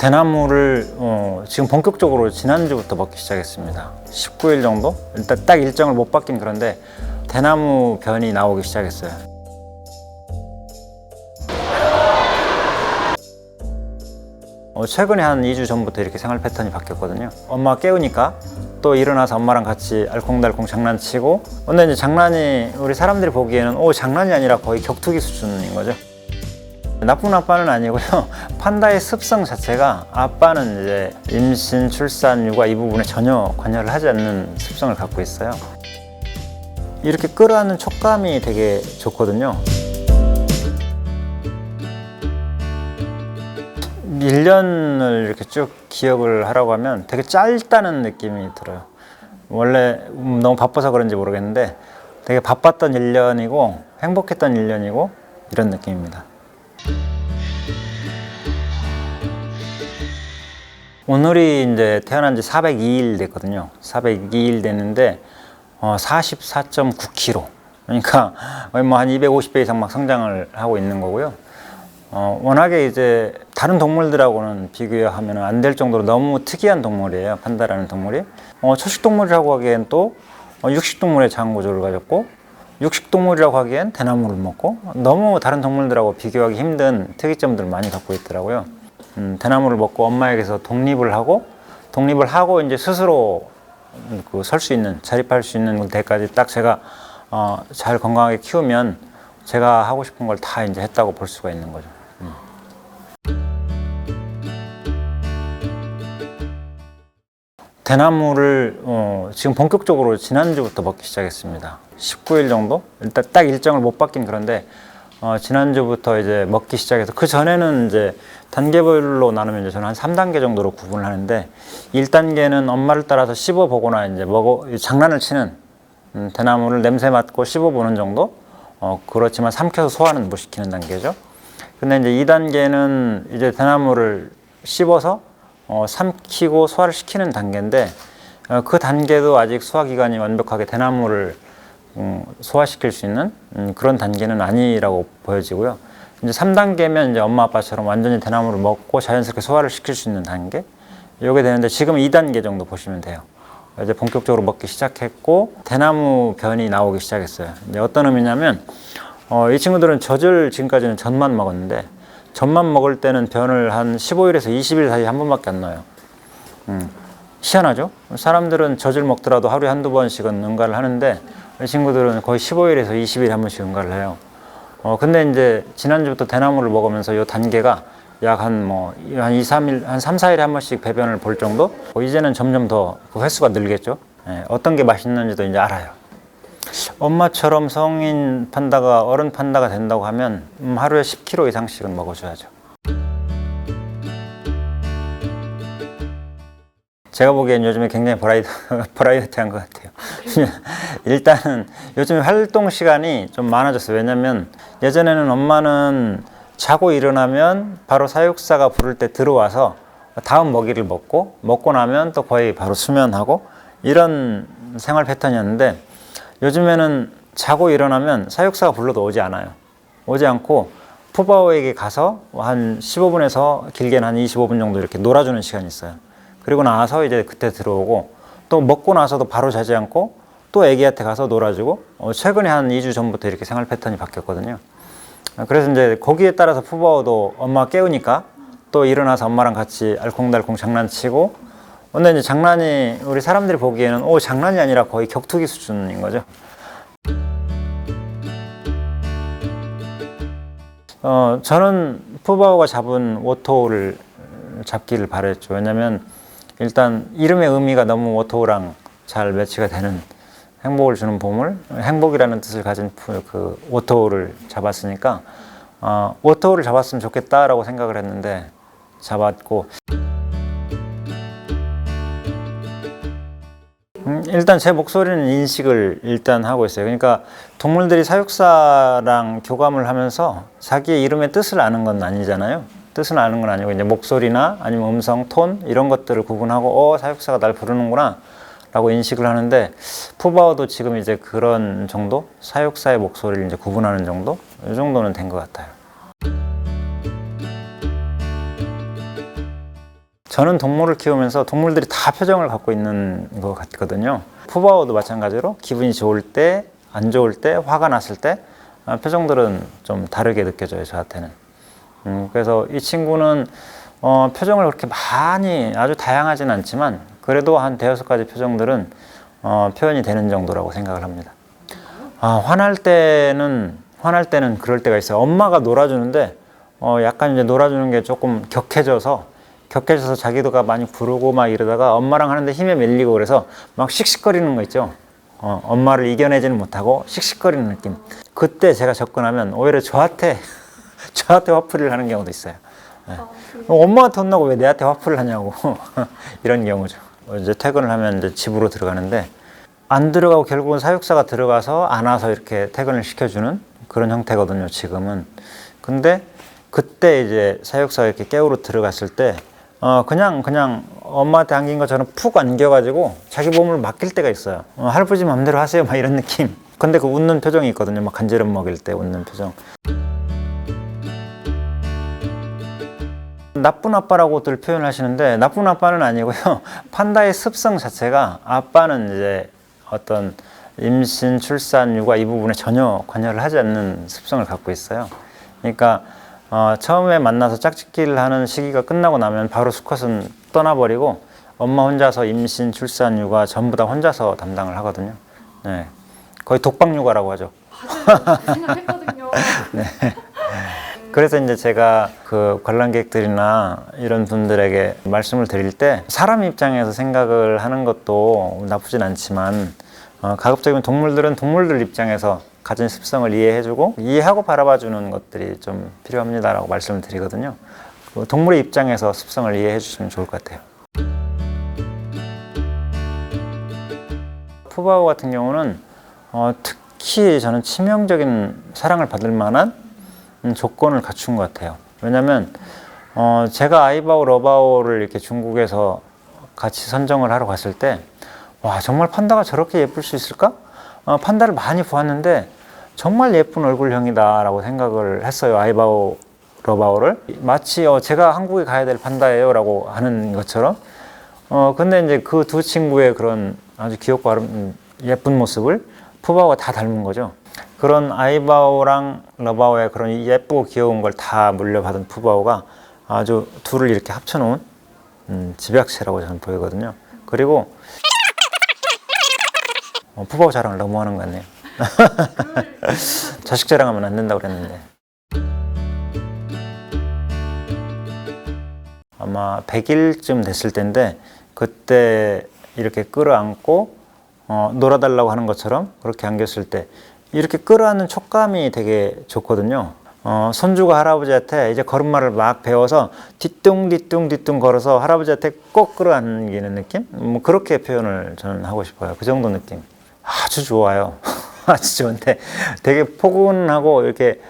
대나무를 지금 본격적으로 지난주부터 먹기 시작했습니다. 19일 정도? 일단 딱 일정을 못 받긴 그런데 대나무 변이 나오기 시작했어요. 최근에 한 2주 전부터 이렇게 생활 패턴이 바뀌었거든요. 엄마가 깨우니까 또 일어나서 엄마랑 같이 알콩달콩 장난치고, 근데 이제 장난이 우리 사람들이 보기에는 장난이 아니라 거의 격투기 수준인 거죠. 나쁜 아빠는 아니고요. 판다의 습성 자체가 아빠는 이제 임신, 출산, 육아 이 부분에 전혀 관여를 하지 않는 습성을 갖고 있어요. 이렇게 끌어안는 촉감이 되게 좋거든요. 1년을 이렇게 쭉 기억을 하라고 하면 되게 짧다는 느낌이 들어요. 원래 너무 바빠서 그런지 모르겠는데 되게 바빴던 1년이고 행복했던 1년이고 이런 느낌입니다. 오늘이 이제 태어난 지 402일 됐거든요. 402일 됐는데 44.9kg. 그러니까 거의 뭐 한 250배 이상 막 성장을 하고 있는 거고요. 워낙에 이제 다른 동물들하고는 비교하면 안 될 정도로 너무 특이한 동물이에요. 판다라는 동물이. 초식동물이라고 하기엔 또 육식동물의 장구조를 가졌고, 육식동물이라고 하기엔 대나무를 먹고, 너무 다른 동물들하고 비교하기 힘든 특이점들을 많이 갖고 있더라고요. 대나무를 먹고 엄마에게서 독립을 하고 이제 스스로 설 수 있는, 자립할 수 있는 데까지 딱 제가 잘 건강하게 키우면 제가 하고 싶은 걸 다 이제 했다고 볼 수가 있는 거죠. 대나무를 지금 본격적으로 지난주부터 먹기 시작했습니다. 19일 정도? 일단 딱 일정을 못 받긴 그런데 지난주부터 이제 먹기 시작해서, 그 전에는 이제 단계별로 나누면 이제 저는 한 3단계 정도로 구분을 하는데, 1단계는 엄마를 따라서 씹어보거나 이제 장난을 치는, 대나무를 냄새 맡고 씹어보는 정도? 그렇지만 삼켜서 소화는 못 시키는 단계죠. 근데 이제 2단계는 이제 대나무를 씹어서 삼키고 소화를 시키는 단계인데, 그 단계도 아직 소화기관이 완벽하게 대나무를 소화시킬 수 있는 그런 단계는 아니라고 보여지고요. 이제 3단계면 이제 엄마 아빠처럼 완전히 대나무를 먹고 자연스럽게 소화를 시킬 수 있는 단계, 이게 되는데 지금 2단계 정도 보시면 돼요. 이제 본격적으로 먹기 시작했고 대나무 변이 나오기 시작했어요. 이제 어떤 의미냐면 이 친구들은 젖을 지금까지는 젖만 먹었는데, 젖만 먹을 때는 변을 한 15일에서 20일 사이에 한 번밖에 안 넣어요. 희한하죠? 사람들은 젖을 먹더라도 하루에 한두 번씩은 응가를 하는데 이 친구들은 거의 15일에서 20일에 한 번씩 응가를 해요. 근데 이제 지난주부터 대나무를 먹으면서 이 단계가 약 한 2, 3일, 한 3, 4일에 한 번씩 배변을 볼 정도? 이제는 점점 더 그 횟수가 늘겠죠. 어떤 게 맛있는지도 이제 알아요. 엄마처럼 성인 판다가, 어른 판다가 된다고 하면 하루에 10kg 이상씩은 먹어줘야죠. 제가 보기엔 요즘에 굉장히 버라이어티한 것 같아요. 일단은 요즘에 활동 시간이 좀 많아졌어요. 왜냐면 예전에는 엄마는 자고 일어나면 바로 사육사가 부를 때 들어와서 다음 먹이를 먹고 나면 또 거의 바로 수면하고 이런 생활 패턴이었는데, 요즘에는 자고 일어나면 사육사가 불러도 오지 않아요. 오지 않고 푸바오에게 가서 한 15분에서 길게는 한 25분 정도 이렇게 놀아주는 시간이 있어요. 그리고 나서 이제 그때 들어오고, 또 먹고 나서도 바로 자지 않고 또 애기한테 가서 놀아주고, 최근에 한 2주 전부터 이렇게 생활 패턴이 바뀌었거든요. 그래서 이제 거기에 따라서 푸바오도 엄마가 깨우니까 또 일어나서 엄마랑 같이 알콩달콩 장난치고, 근데 이제 장난이 우리 사람들이 보기에는 장난이 아니라 거의 격투기 수준인 거죠. 저는 푸바오가 잡은 워토우를 잡기를 바랬죠. 왜냐면 일단 이름의 의미가 너무 워토우랑 잘 매치가 되는, 행복을 주는 보물, 행복이라는 뜻을 가진 그 워토우를 잡았으니까 워토우를 잡았으면 좋겠다라고 생각을 했는데 잡았고, 일단 제 목소리는 인식을 일단 하고 있어요. 그러니까 동물들이 사육사랑 교감을 하면서 자기의 이름의 뜻을 아는 건 아니잖아요. 뜻을 아는 건 아니고 이제 목소리나 아니면 음성, 톤 이런 것들을 구분하고 사육사가 날 부르는구나 라고 인식을 하는데, 푸바오도 지금 이제 그런 정도? 사육사의 목소리를 이제 구분하는 정도? 이 정도는 된 것 같아요. 저는 동물을 키우면서 동물들이 다 표정을 갖고 있는 것 같거든요. 푸바오도 마찬가지로 기분이 좋을 때, 안 좋을 때, 화가 났을 때 표정들은 좀 다르게 느껴져요, 저한테는. 그래서 이 친구는 표정을 그렇게 많이 아주 다양하진 않지만 그래도 한 대여섯 가지 표정들은 표현이 되는 정도라고 생각을 합니다. 화날 때는 그럴 때가 있어요. 엄마가 놀아주는데 약간 이제 놀아주는 게 조금 격해져서 자기도가 많이 부르고 막 이러다가 엄마랑 하는데 힘에 밀리고 그래서 막 씩씩거리는 거 있죠. 엄마를 이겨내지는 못하고 씩씩거리는 느낌. 그때 제가 접근하면 오히려 저한테 화풀이를 하는 경우도 있어요. 네. 엄마한테 혼나고 왜 내한테 화풀이를 하냐고 이런 경우죠. 이제 퇴근을 하면 이제 집으로 들어가는데 안 들어가고 결국은 사육사가 들어가서 안아서 이렇게 퇴근을 시켜주는 그런 형태거든요, 지금은. 근데 그때 이제 사육사가 이렇게 깨우러 들어갔을 때 그냥 엄마한테 안긴 것처럼 푹 안겨가지고 자기 몸을 맡길 때가 있어요. 할아버지 마음대로 하세요, 막 이런 느낌. 근데 그 웃는 표정이 있거든요. 막 간지럼 먹일 때 웃는 표정. 나쁜 아빠라고들 표현하시는데 나쁜 아빠는 아니고요. 판다의 습성 자체가 아빠는 이제 어떤 임신, 출산, 육아 이 부분에 전혀 관여를 하지 않는 습성을 갖고 있어요. 그러니까 처음에 만나서 짝짓기를 하는 시기가 끝나고 나면 바로 수컷은 떠나버리고 엄마 혼자서 임신, 출산, 육아 전부 다 혼자서 담당을 하거든요. 네. 거의 독박 육아라고 하죠. 맞아요. 그 생각했거든요. 네. 그래서 이제 제가 그 관람객들이나 이런 분들에게 말씀을 드릴 때 사람 입장에서 생각을 하는 것도 나쁘진 않지만 가급적이면 동물들은 동물들 입장에서 가진 습성을 이해해주고 이해하고 바라봐주는 것들이 좀 필요합니다라고 말씀을 드리거든요. 그 동물의 입장에서 습성을 이해해 주시면 좋을 것 같아요. 푸바오 같은 경우는 특히 저는 치명적인 사랑을 받을 만한 조건을 갖춘 것 같아요. 왜냐하면 제가 아이바오, 러바오를 이렇게 중국에서 같이 선정을 하러 갔을 때 와, 정말 판다가 저렇게 예쁠 수 있을까? 판다를 많이 보았는데 정말 예쁜 얼굴형이다 라고 생각을 했어요. 아이바오, 러바오를 마치 제가 한국에 가야 될 판다예요 라고 하는 것처럼 근데 이제 그 두 친구의 그런 아주 귀엽고 예쁜 모습을 푸바오가 다 닮은 거죠. 그런 아이바오랑 러바오의 그런 예쁘고 귀여운 걸 다 물려받은 푸바오가 아주 둘을 이렇게 합쳐놓은 집약체라고 저는 보이거든요. 그리고 푸바오 자랑을 너무 하는 것 같네요. 자식 자랑하면 안 된다고 그랬는데 아마 100일쯤 됐을 텐데 그때 이렇게 끌어안고 놀아달라고 하는 것처럼 그렇게 안겼을 때 이렇게 끌어안는 촉감이 되게 좋거든요. 손주가 할아버지한테 이제 걸음마를 막 배워서 뒤뚱 걸어서 할아버지한테 꼭 끌어안기는 느낌? 뭐 그렇게 표현을 저는 하고 싶어요. 그 정도 느낌. 아주 좋아요. 아주 좋은데 되게 포근하고 이렇게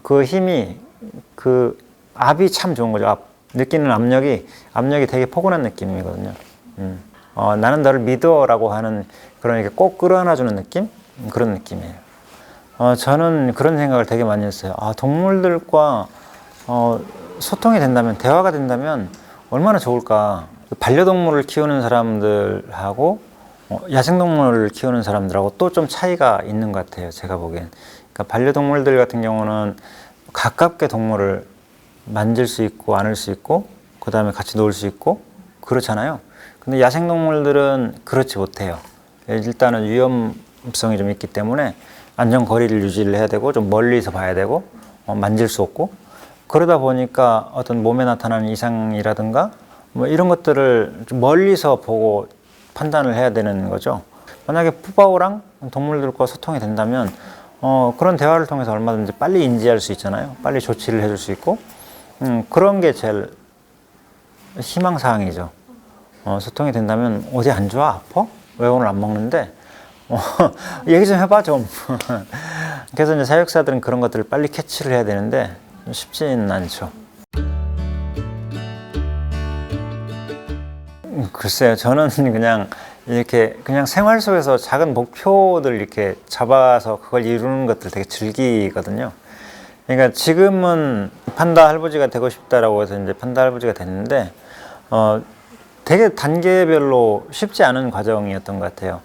그 힘이 그 압이 참 좋은 거죠. 느끼는 압력이 되게 포근한 느낌이거든요. 나는 너를 믿어라고 하는 그런 이렇게 꼭 끌어안아주는 느낌? 그런 느낌이에요. 저는 그런 생각을 되게 많이 했어요. 동물들과 소통이 된다면, 대화가 된다면 얼마나 좋을까. 반려동물을 키우는 사람들하고 야생동물을 키우는 사람들하고 또 좀 차이가 있는 것 같아요. 제가 보기엔. 그러니까 반려동물들 같은 경우는 가깝게 동물을 만질 수 있고 안을 수 있고 그 다음에 같이 놀 수 있고 그렇잖아요. 근데 야생동물들은 그렇지 못해요. 일단은 위험성이 좀 있기 때문에 안전거리를 유지를 해야 되고 좀 멀리서 봐야 되고 만질 수 없고 그러다 보니까 어떤 몸에 나타나는 이상이라든가 뭐 이런 것들을 좀 멀리서 보고 판단을 해야 되는 거죠. 만약에 푸바오랑 동물들과 소통이 된다면 그런 대화를 통해서 얼마든지 빨리 인지할 수 있잖아요. 빨리 조치를 해줄 수 있고 그런 게 제일 희망사항이죠. 소통이 된다면 어디 안 좋아? 아파? 왜 오늘 안 먹는데? 얘기 좀 해봐 좀. 그래서 이제 사육사들은 그런 것들을 빨리 캐치를 해야 되는데 쉽지는 않죠. 글쎄요, 저는 그냥 이렇게 그냥 생활 속에서 작은 목표들 이렇게 잡아서 그걸 이루는 것들 되게 즐기거든요. 그러니까 지금은 판다 할아버지가 되고 싶다라고 해서 이제 판다 할아버지가 됐는데 되게 단계별로 쉽지 않은 과정이었던 것 같아요.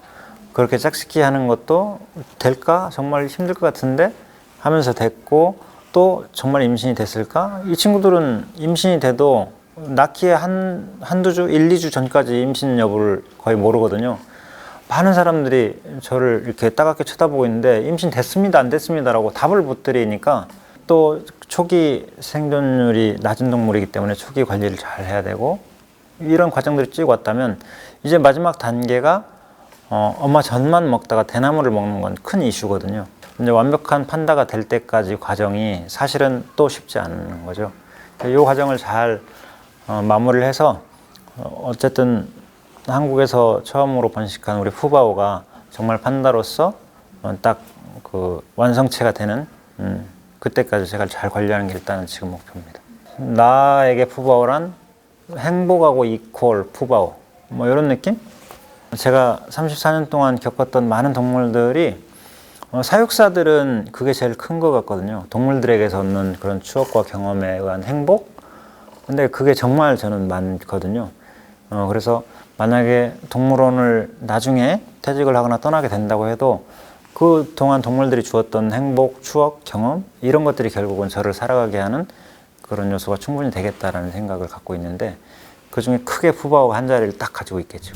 그렇게 짝짓기 하는 것도 될까? 정말 힘들 것 같은데 하면서 됐고, 또 정말 임신이 됐을까? 이 친구들은 임신이 돼도 낳기에 한두 주, 1, 2주 전까지 임신 여부를 거의 모르거든요. 많은 사람들이 저를 이렇게 따갑게 쳐다보고 있는데 임신 됐습니다, 안 됐습니다라고 답을 못 드리니까, 또 초기 생존율이 낮은 동물이기 때문에 초기 관리를 잘 해야 되고, 이런 과정들이 쭉 왔다면 이제 마지막 단계가 엄마 젖만 먹다가 대나무를 먹는 건 큰 이슈거든요. 이제 완벽한 판다가 될 때까지 과정이 사실은 또 쉽지 않은 거죠. 이 과정을 잘 마무리를 해서 어쨌든 한국에서 처음으로 번식한 우리 푸바오가 정말 판다로서 딱 그 완성체가 되는 그때까지 제가 잘 관리하는 게 일단은 지금 목표입니다. 나에게 푸바오란 행복하고 이퀄 푸바오, 뭐 이런 느낌? 제가 34년 동안 겪었던 많은 동물들이 사육사들은 그게 제일 큰 것 같거든요. 동물들에게서 얻는 그런 추억과 경험에 의한 행복? 근데 그게 정말 저는 많거든요. 그래서 만약에 동물원을 나중에 퇴직을 하거나 떠나게 된다고 해도 그동안 동물들이 주었던 행복, 추억, 경험 이런 것들이 결국은 저를 살아가게 하는 그런 요소가 충분히 되겠다라는 생각을 갖고 있는데, 그중에 크게 푸바오가 한 자리를 딱 가지고 있겠죠.